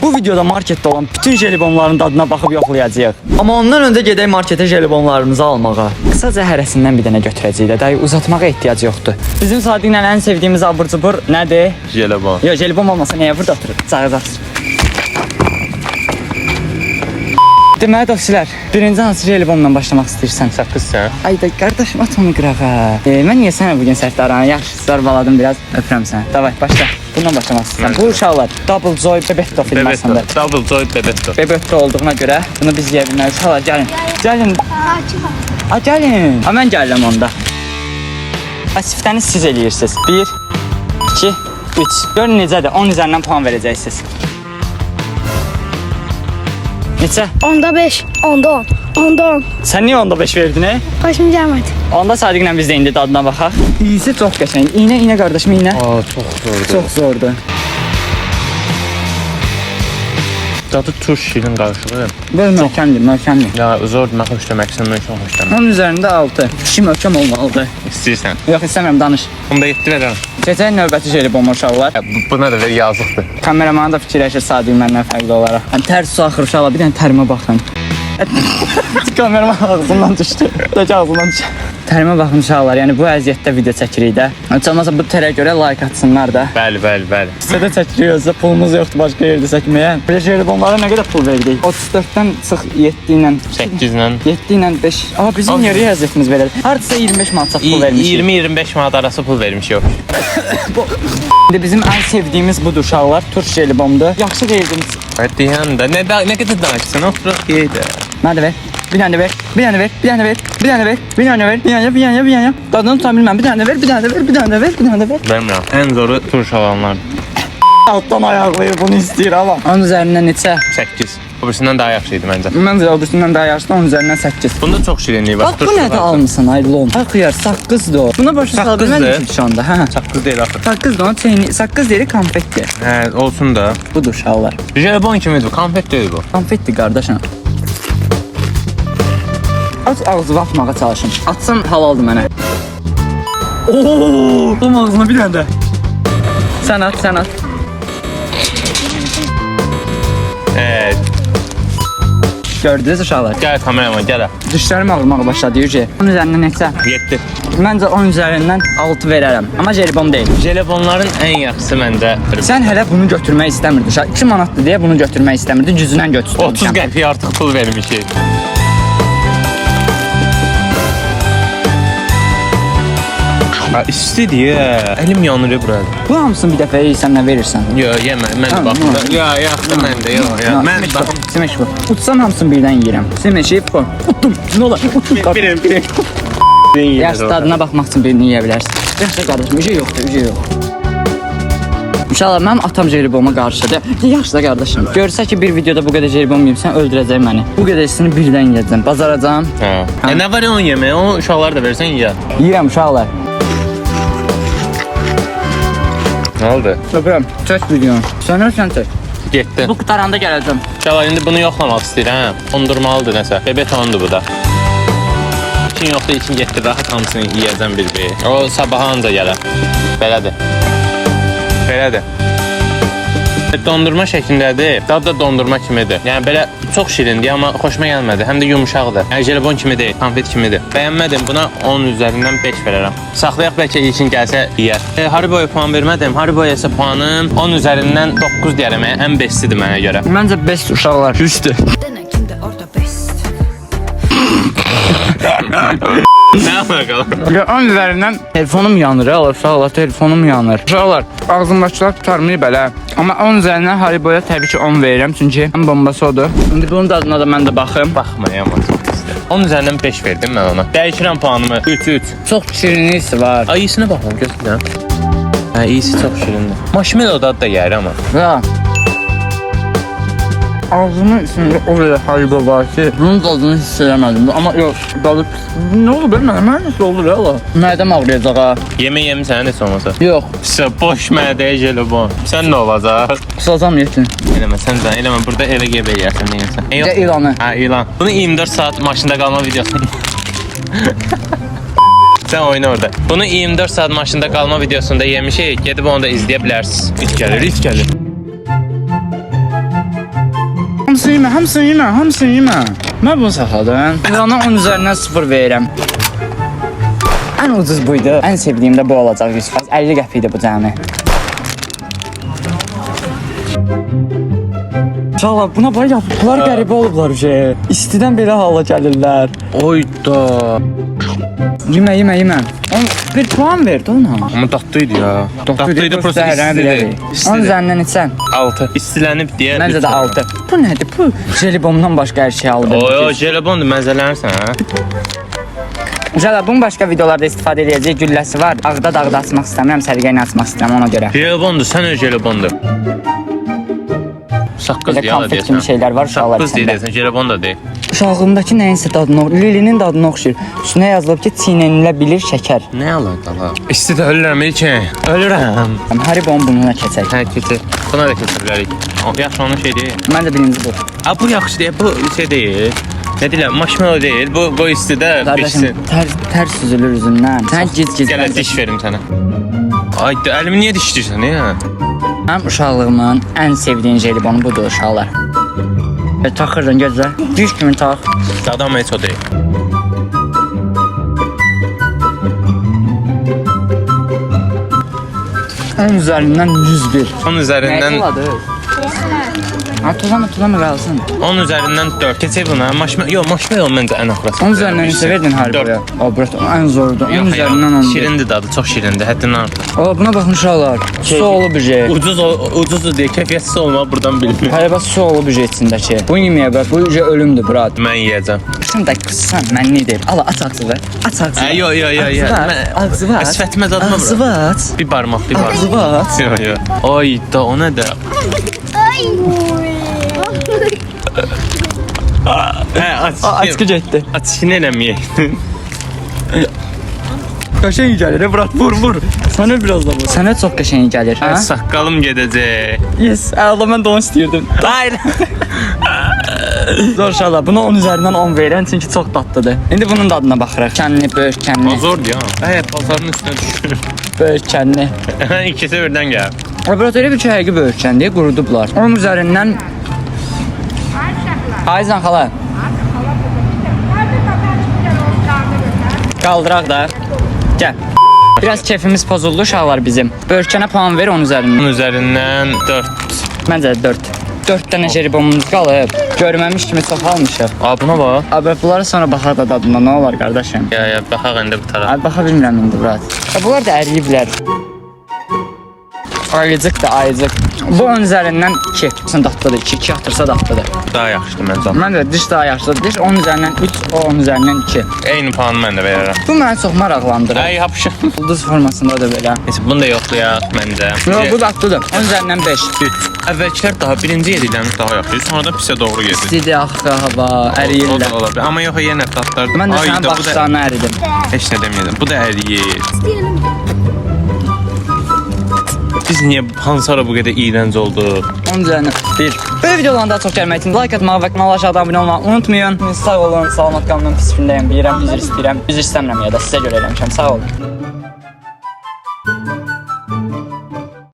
Bu videoda marketdə olan bütün jelibonların dadına baxıb yoxlayacağıq. Amma ondan öncə gedək marketə jelibonlarımızı almağa. Qısaca hərəsindən bir dənə götürəcəyik də, dayı uzatmağa ehtiyac yoxdur. Bizim Sadiqlə ən sevdiyimiz abur-cubur nədir? Jelibon. Yox, jelibon olmasa nəyə burada oturur? Cağız. Deməli dostlar, birinci hansı jelibonla başlamaq istəyirsən? Sakızsan. Ay da qardaşım at onu qırağa. Mən niyə sənə bugün səhvdə aranı? Yaxşı, zorbaladım biraz. Öpürəm səni. Davay, başla. Bundan başlamaq istəyirəm. Bu uşaqlar Double Joy Bebetto firmasında. Double Joy Bebetto. Bebetto olduğuna görə bunu biz yeyə bilmərik. Uşaqlar gəlin. Gəlin. Gəlin. Mən gəlirəm onda. Siftəni siz eləyirsiniz. 1, 2, 3. Görün necədir? 10 üzərindən puan verəcəksiniz. Neçə? 10'da 5, 10'da 10, 10'da 10. Sən niyə onda 5 verdin? Başım gelmedi. Onda Sadiqlə biz də indi dadına baxaq. İyisi çox qəşəng. İynə qardaşım, iynə. Çok zordu. Çox zordur. Dadı turş şirin qarışığı. Böyle möhkəmdir. Ya zordur, mən xoşlamaksan, mən çox xoşlamam. Onun üzərində 6. Kişi möhkəm olmalıdır. İstəyirsən. Yox, istəmirəm, danış. Onda 7 verərəm. Keçək növbəti jelibon uşaqlar. Buna da ver, yazıqdır. Kameramanı da fikirləşir Sadiq məndən fərqli olaraq. Tərs su axır uşaqlar, bir dənə tərimə baxın. Kameraman ağzından düşdü. Dökə ağzından düşdü. Tərimə baxın uşaqlar, yəni bu əziyyətdə video çəkirik də. Heç olmasa bu tərə görə like atsınlar da. Bəli. Sizə də çəkiriyoruz da, pulumuz yoxdur başqa yerdə çəkməyə. Belə jelibonlara nə qədər pul verdik? 34-dən çıx 7 ilə. 8 ilə. 7 ilə 5. Amma bizim yeri əziyyətimiz belədir. Hardasa 25 manat pul vermişik. 20-25 manat arası pul vermişik. İndi bizim ən sevdiyimiz budur uşaqlar. Turş jelibondur. Yaxşı qeydiniz. Deyən də nə qədər danışsan, oturaq yeydə. Mənə də ver. Bir dənə ver. Bir dənə ver. Bir dənə ver. Bir dənə ver. Bir dənə ver. Bir dənə. Dadını tuta bilməm. Bir dənə ver. Bir dənə ver. Bir dənə ver. Bir dənə ver. Bilmirəm. Ən zoru turş alanlar. Altdan ayaqlayır bunu istəyir amma. Onun üzərindən neçə? 8. Öbürsündən daha yaxşı idi məncə. Məncə öbürsündən daha yaxşı, onun üzərindən 8. Bunda çox şirinliyi var. Bax bu nədir almısan aylon? Ay xıyar, saqqızdır o. Buna başa sala bilmədim ki şu anda. Hə. Saqqız deyil axı. Saqqızdır, onun çeyni, saqqız deyil, konfetdir. Hə, olsun da. Budur uşaqlar. Jelibon kimidir bu, konfet deyil bu. Konfetdir qardaşım. Aç ağzını atmağa çalışın. Atsan halaldır mənə. Ooo, tam ağzına bir dənə də. Sən at. Evet. Gördünüz uşaqlar. Gəl kameraman, gəl. Dişlərim ağrımağa başladı Yüce. Onun üzərindən neçə? 7. Məncə 10 üzərindən 6 verərəm. Amma jelibon deyil. Jelibonların ən yaxşısı məndə. Sən hələ bunu götürmək istəmirdin. 2 manatdır deyə bunu götürmək istəmirdin. Gücündən götürdün. 30 qəpiyə artıq pul vermişik. İstidir ya. Əlim yanır burada. Bu hamısını bir dəfə yeyirsən, nə verirsən? Yox, yemə. Mən də baxım. Yaxşı məndə. Yox. Mən baxım. Simeş bu. Utsam hamısını birdən yeyirəm. Simeşi bu. Utdum. Nə olar? Birin. Yaxşı dadına baxmaq üçün birini yeyə bilərsən. Yaxşı qardaşım, ücə yoxdur. İnşallah mənim atam jeliboma qarşıdır. Yaxşı da qardaşım. Görsə ki bir videoda bu qədər jelibom yeyirsən, öldürəcək məni. Bu qədərsini birdən yeyəcəm. Bacaracağam. Hə. Nə var ya onu yeməyə? O uşaqlar da versən ye. Yeyirəm uşaqlar. Nə oldu? Öpürəm. Çək videonu. Sən çək. Getdi. Bu qutaranda gələcəm. Uşaqlar indi bunu yoxlamaq istəyirəm. Ondurmalıdır nəsə. Bebetondur bu da. İçin yoxsa için getdi. Rahat hamısını yeyəcəm bir-bir. O sabaha anca gələr. Belədir. Dondurma şəklindədir. Dadı da dondurma kimidir. Yəni belə çox şirindir, amma xoşuma gəlmədi. Həm də yumuşaqdır. Yəni jelibon kimi deyil, konfet kimidir. Bəyənmədim. Buna 10 üzərindən 5 verərəm. Saxlayaq bəlkə ilkin gəlsə yeyər. Hariboya puan vermədim. Hariboya isə puanım 10 üzərindən 9 deyərəm. Ən bestidir mənə görə. Məncə best uşaqlar. Düzdür. Nə alakalı? Ya 10 üzərindən telefonum yanır, uşaqlar, telefonum yanır. Uşaqlar, ağzımdakılar tutarmayıb belə. Amma 10 üzərindən Hariboya təbii ki 10 verirəm, çünki ən bombası odur. İndi bunun dadına da mən də baxım. Baxmayam çox pisdir. 10 üzərindən 5 verdim mən ona. Dəyişirəm puanımı 3-3. Çox şirinliyi var. Ay iyisini baxın, gözləyirəm. Hə, iyisi çox şirindir. Marshmallow dadı da yər amma. Ya. Ağzımın içində o qədər Haribo var ki, bunun dadını hiss eləmədim. Amma yox, dadı pis. Nə olur bilmirəm, mən nəsə olur ya la. Mədəm ağrıyacaq ha. Yemək yemişsən heç olmasa. Yox. Boş mədəyə jelibon. Sən nə olacaq? Kusacam yetin. Eləmə, sən də eləmə. Burada evə gəlib yeyərsən, yeyərsən. Bir də ilanı. Hə, ilan. Bunu 24 saat maşında qalma videosunu. Sən oyna orada. Bunu 24 saat maşında qalma videosunda yemişik. Gedib onu da izləyə bilərsiniz. İt gəlir. hamısını yemə, hamısını yemə. Mən bunu saxladım. Ona 10 üzərindən 0 verirəm. Ən ucuz buydu. Ən sevdiyim də bu olacaq 100%. 50 qəpik idi bu cəmi. Uşaqlar, buna bax yapıqlar qəribə olublar şey. İstidən belə hala gəlirlər. Oyda. Yemə, yemə, yemə. Bir puan verdi ona. Amma datlıydı ya. Datlıydı, prosta istidi. 10 üzərindən içsən. 6. İstilənib deyə. Məncə də 6. Bu nədir? Bu jelibondan başqa hər şey alıb. Oy, jelibondur, məzələnirsən, hə? Uşaqlar, bunun başqa videolarda istifadə edəcək gülləsi var. Ağda dağda açmaq istəmirəm, səliqəylə açmaq istəyirəm ona görə. Jelibondur, sən öz jelibondur. Saqqız Belə deyə ala konfet kimi deyəsən. şeylər var uşaqlar Saqqız içində. deyəsən, jelibon da deyil. Uşaqlığımdakı nəyinsə dadına, Lilinin dadına oxşayır. Üstünə yazılıb ki, çiynənilə şəkər. Nə alaka la? İstidə ölürəm ilk. Ölürəm. Haribon bununla keçək. Hə, keçir. Buna da keçir bilərik. Yaxşı, onun şey deyil. Məncə birinci bu. Ha, bu yaxşı deyil, bu şey deyil. Ne deyirəm, marshmallow deyil, bu istidə Qardaşım, pişsin. tər süzülür üzündən. Sən giz-giz. Gələ diş verim sənə. Ay, əlimi niyə dişləyirsən, ya? Mənim uşaqlığımın ən sevdiyim jelibonu budur uşaqlar. Taxırdan gözlə. Diş kimi tax. Dadam heç o deyil. Ən üzərindən 101. Onun üzərindən Tulama qalsın. 10 üzərindən 4. Keçək buna. Marshmallow məncə ən axırası. 10 üzərindən neçə verdin hariboya? O, burası ən zordur. 10 üzərindən 11. Şirindir dadı, çox şirindir, həddindən artıq. O, buna baxın uşaqlar. Su olub bir şey. Ucuzdur deyə kəfiyyətsiz olmağı buradan bilmir. Hayır, bax su olub bir şey içindəki. Bunu yeməyə bax, bu şey ölümdür, brat. Mən yeyəcəm. Sən də qıssan, mən nə deyir? Ala, aç ağzını. Aç ağzını. Yo. Ağzını aç. Sifətimə dadıma bura. Ağzını aç. Bir barmaq, bir barmaq. Ağzını aç. Yo. Ay da o nə də? Hə, Aç getdi. Aç işini eləməyək. Qəşəng gəlir, brat, vur. Sənə biraz da vur. Sənə çox qəşəng gəlir, hə? Saqqalım gedəcək. Yes, əla mən də onu istəyirdim. Hayır. Zor uşaqlar, buna 10 üzərindən 10 verirəm çünki çox dadlıdır. İndi bunun dadına baxırıq. Kənli, böyürkənli. Zordur ya. Hə, paltarın üstünə düşür. Böyürkənli. İkisi birdən gəl. Laboratoriya bir ki, həqiqi böyürkənliyə qurudublar. 10 üzərindən... Ayzan xala. Qaldıraq da. Gəl. Biraz keyfimiz pozuldu uşaqlar bizim. Böyürkənə puan ver 10 üzərindən. 10 üzərindən 4. Məncə 4. 4 dənə jelibonumuz qalıb. Görməmiş kimi çox almışıq. Buna bax. Abi bunlara sonra baxar da dadına nə olar qardaşım? Ya, baxaq indi bu tərəf. Abi baxa bilmirəm indi brat. Bunlar da əriyiblər. Ayıcıq da ayıcıq. Bu 10 üzərindən 2. Sən dadlıdır. 2 atırsa dadlıdır. Daha yaxşıdır məncə. Məncə diş daha yaxşıdır. Diş 10 üzərindən 3, o 10 üzərindən 2. Eyni puanı mən də verərəm. Bu mənə çox maraqlandırır. Ay, yapışım. Ulduz formasında da belə. Neyse, bunu da yoxlayaq məncə. Yox, bu dadlıdır. 10 üzərindən 5. Əvvəlkilər daha birinci yediklərimiz daha yaxşı. Sonradan pisə doğru gedir. İstidir, axı, hava, O da əriyirlər. ola bilər. Amma yox, yenə dadlar. Mən də Ay sənin da, bu da baxışlarına əridim. heç nə deməyəcəm. Bu da əriyir. Biz niyə hansı ara bu qədər iyrənc olduq? 10 üzərindən 1. Böyle videoların daha çox gəlmək üçün like atmağı və kanala aşağıdan abunə olmağı unutmayın. Sağ olun, salamat qalın, pis filmdəyim, bilirəm, üzr istəyirəm. Üzr istəmirəm ya da sizə görə eləmişəm. Sağ olun.